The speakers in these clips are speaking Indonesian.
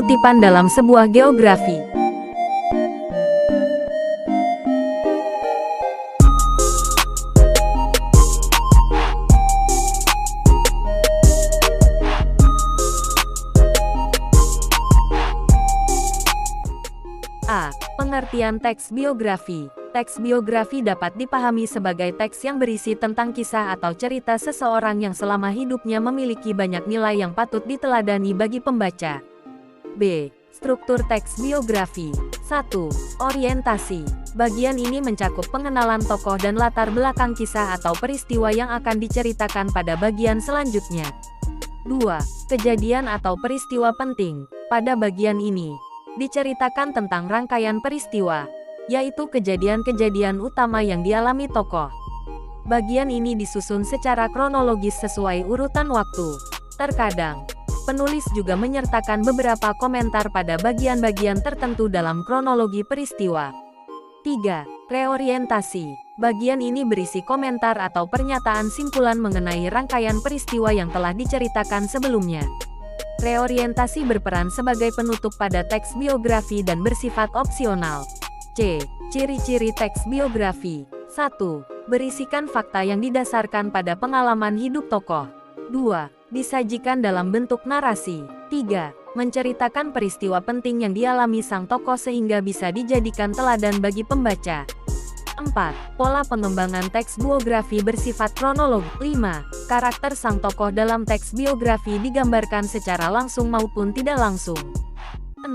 Kutipan dalam sebuah geografi. A. Pengertian teks biografi. Teks biografi dapat dipahami sebagai teks yang berisi tentang kisah atau cerita seseorang yang selama hidupnya memiliki banyak nilai yang patut diteladani bagi pembaca. B. Struktur teks biografi. 1. Orientasi. Bagian ini mencakup pengenalan tokoh dan latar belakang kisah atau peristiwa yang akan diceritakan pada bagian selanjutnya. 2. Kejadian atau peristiwa penting. Pada bagian ini, diceritakan tentang rangkaian peristiwa, yaitu kejadian-kejadian utama yang dialami tokoh. Bagian ini disusun secara kronologis sesuai urutan waktu. Terkadang, penulis juga menyertakan beberapa komentar pada bagian-bagian tertentu dalam kronologi peristiwa. 3. Reorientasi. Bagian ini berisi komentar atau pernyataan simpulan mengenai rangkaian peristiwa yang telah diceritakan sebelumnya. Reorientasi berperan sebagai penutup pada teks biografi dan bersifat opsional. C. Ciri-ciri teks biografi. 1. Berisikan fakta yang didasarkan pada pengalaman hidup tokoh. 2. Disajikan dalam bentuk narasi. 3. Menceritakan peristiwa penting yang dialami sang tokoh sehingga bisa dijadikan teladan bagi pembaca. 4. Pola pengembangan teks biografi bersifat kronologis. 5. Karakter sang tokoh dalam teks biografi digambarkan secara langsung maupun tidak langsung. 6.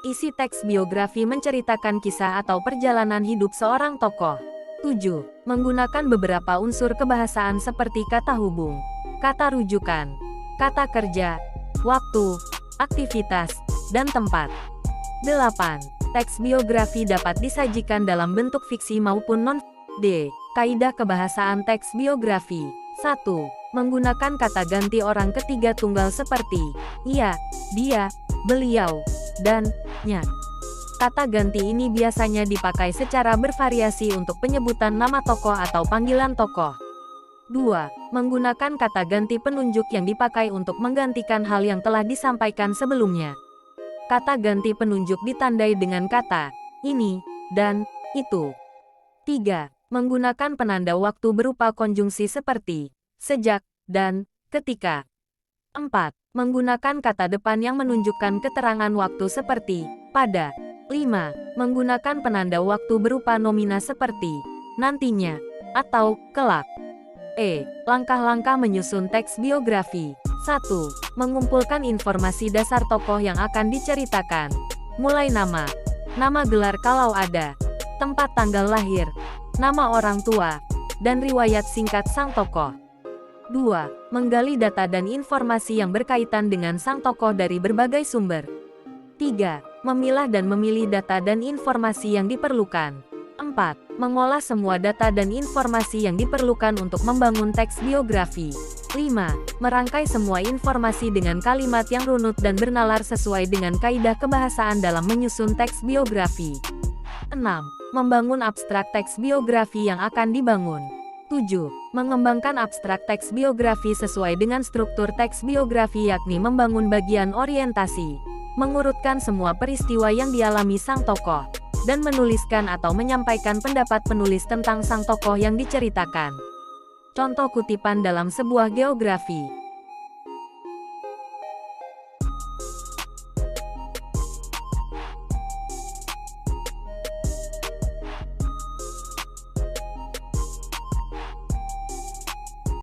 Isi teks biografi menceritakan kisah atau perjalanan hidup seorang tokoh. 7. Menggunakan beberapa unsur kebahasaan seperti kata hubung, kata rujukan, kata kerja, waktu, aktivitas, dan tempat. 8. Teks biografi dapat disajikan dalam bentuk fiksi maupun non-fiksi. D. Kaidah kebahasaan teks biografi. 1. Menggunakan kata ganti orang ketiga tunggal seperti ia, dia, beliau, dan nya. Kata ganti ini biasanya dipakai secara bervariasi untuk penyebutan nama tokoh atau panggilan tokoh. 2. Menggunakan kata ganti penunjuk yang dipakai untuk menggantikan hal yang telah disampaikan sebelumnya. Kata ganti penunjuk ditandai dengan kata ini dan itu. 3. Menggunakan penanda waktu berupa konjungsi seperti sejak dan ketika. 4. Menggunakan kata depan yang menunjukkan keterangan waktu seperti pada. 5. Menggunakan penanda waktu berupa nomina seperti nantinya atau kelak. Langkah-langkah menyusun teks biografi. 1. Mengumpulkan informasi dasar tokoh yang akan diceritakan. Mulai nama gelar kalau ada, tempat tanggal lahir, nama orang tua, dan riwayat singkat sang tokoh. 2. Menggali data dan informasi yang berkaitan dengan sang tokoh dari berbagai sumber. 3. Memilah dan memilih data dan informasi yang diperlukan. 4. Mengolah semua data dan informasi yang diperlukan untuk membangun teks biografi. 5. Merangkai semua informasi dengan kalimat yang runut dan bernalar sesuai dengan kaidah kebahasaan dalam menyusun teks biografi. 6. Membangun abstrak teks biografi yang akan dibangun. 7. Mengembangkan abstrak teks biografi sesuai dengan struktur teks biografi, yakni membangun bagian orientasi, mengurutkan semua peristiwa yang dialami sang tokoh, dan menuliskan atau menyampaikan pendapat penulis tentang sang tokoh yang diceritakan. Contoh kutipan dalam sebuah geografi.